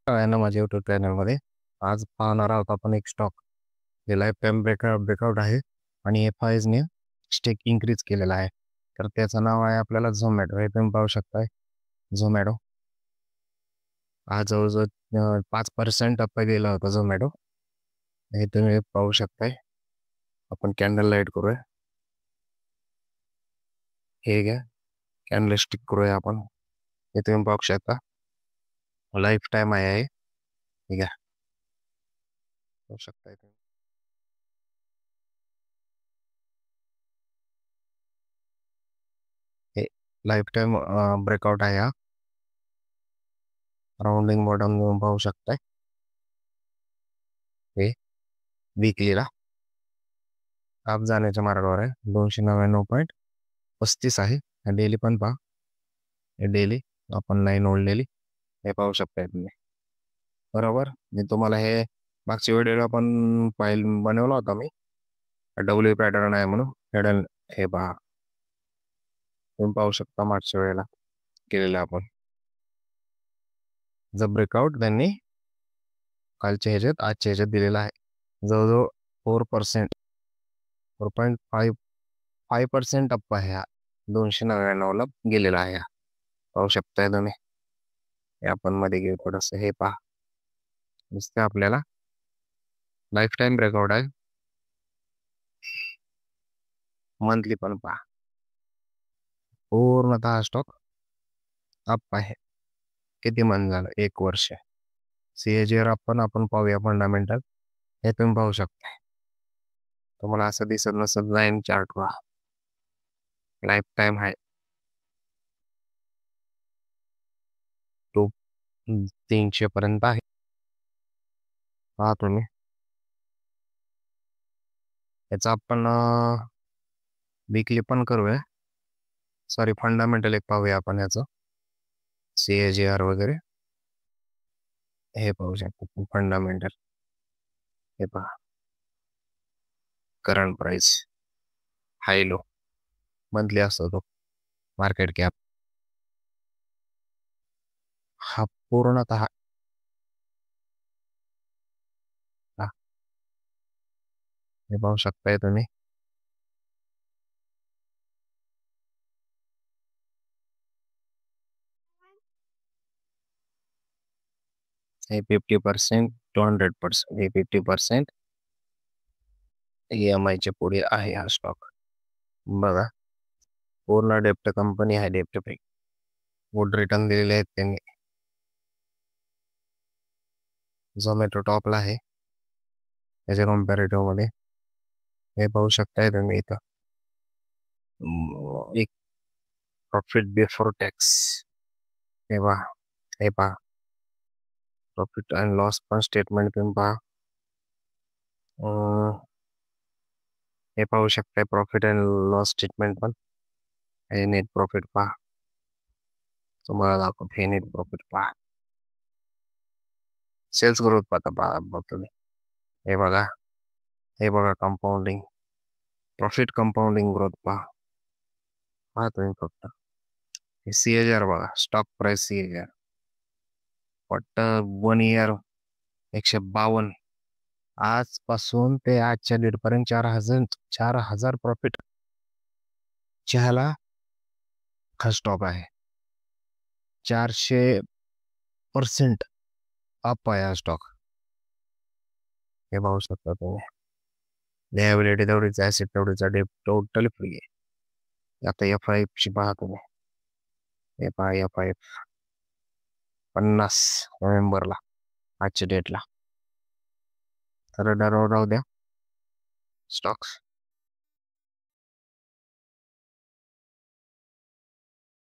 आहे ना माझ्या युट्यूब चॅनलमध्ये. आज पाहणार आहोत आपण एक स्टॉक जे लाईफ टाईम ब्रेकआउट आहे आणि एफ आयजने स्टेक इन्क्रीज केलेला आहे. तर त्याचं नाव आहे आपल्याला झोमॅटो. हे तुम्ही पाहू शकताय. झोमॅटो आज जवळजवळ 5% अप गेला होता झोमॅटो. हे तुम्ही पाहू शकताय. आपण कॅन्डल लाईट करूया. हे घ्या, कॅन्डल स्टिक करूया आपण. हे तुम्ही पाहू शकता. लाईफ टाईम आहे. ठीक आहे, पाहू शकताय तुम्ही. हे लाईफ टाईम ब्रेकआउट आहे. हा राउंडिंग बॉटम तुम्ही पाहू शकताय. हे विकलीला आप जाण्याच्या मार्गावर आहे. 299.35 आहे. डेली पण पहा. हे डेली आपण लाईन ओढलेली हे पाहू शकताय तुम्ही. बरोबर, मी तुम्हाला हे मागच्या व्हिडिओला पण फाईल बनवला होता मी. डब्ल्यू पॅटर्न आहे म्हणून हेडन. हे पहा, तुम्ही पाहू शकता मागच्या वेळेला केलेलं आपण. जर ब्रेकआउट त्यांनी कालच्या ह्याच्यात आजच्या ह्याच्यात दिलेला आहे. जवळजवळ 4%, 4.5% अप्प आहे. हा 299ला गेलेला आहे. पाहू शकताय तुम्ही. हे आपण मध्ये घेऊ थोडस. हे पहा, नुसतं आपल्याला लाईफ टाईम ब्रेकआउट आहे. मंथली पण पहा, पूर्णतः स्टॉक अप आहे. किती मंथ झालं? 1 वर्ष. सीएजीआर आपण पाहूया फंडामेंटल. हे तुम्ही पाहू शकता. तुम्हाला असं दिसत नसत जाईन चार्ट वा लाईफ टाईम आहे. 300 पर्यंत आहे. पहा तुम्ही. याचा आपण विकली पण करूया. सॉरी, फंडामेंटल एक पाहूया आपण याचं. सीएजीआर वगैरे हे पाहू शकतो. फंडामेंटल हे पहा. करंट प्राइस, हाय लो, मंथली असतो तो. मार्केट कॅप हा पूर्णतः हे पाहू शकताय तुम्ही. हे 50%, 200%, हे 50% EMI च्या पुढे आहे हा स्टॉक. बघा, पूर्ण डेप्ट कंपनी आहे. डेप्ट पे गुड रिटर्न दिलेले आहेत त्यांनी. झोमॅटो टॉपला आहे त्याच्या कॉम्पॅरेटिव्ह मध्ये. हे पाहू शकताय तुम्ही इथं. एक प्रॉफिट बिफोर टॅक्स हे पहा. हे पहा, प्रॉफिट अँड लॉस पण स्टेटमेंट तुम्ही पहा. हे पाहू शकताय प्रॉफिट अँड लॉस स्टेटमेंट पण. हे नेट प्रॉफिट पहा. तुम्हाला दाखवतो. हे नेट प्रॉफिट पहा. सेल्स ग्रोथ पहा तुम्ही. हे बघा, हे बघा कंपाऊंडिंग प्रॉफिट, कंपाऊंडिंग ग्रोथ पहा तुम्ही फक्त. सीएजीआर बघा, स्टॉक प्राइस सीएजीआर फक्त 1 इयर 152. आजपासून ते आजच्या डेट पर्यंत 4,000 प्रॉफिट ह्याला हा स्टॉक आहे. 400% अप आहे हा स्टॉक. हे पाहू शकता तुम्ही. लिएबिलिटी तेवढीच, ऍसेट तेवढीचा, डेप टोटली फ्री आहे. आता एफ ची पहा तुम्ही. हे पहा, एफ 50 नोव्हेंबरला आजच्या डेटला. तर राहू द्या स्टॉक्स.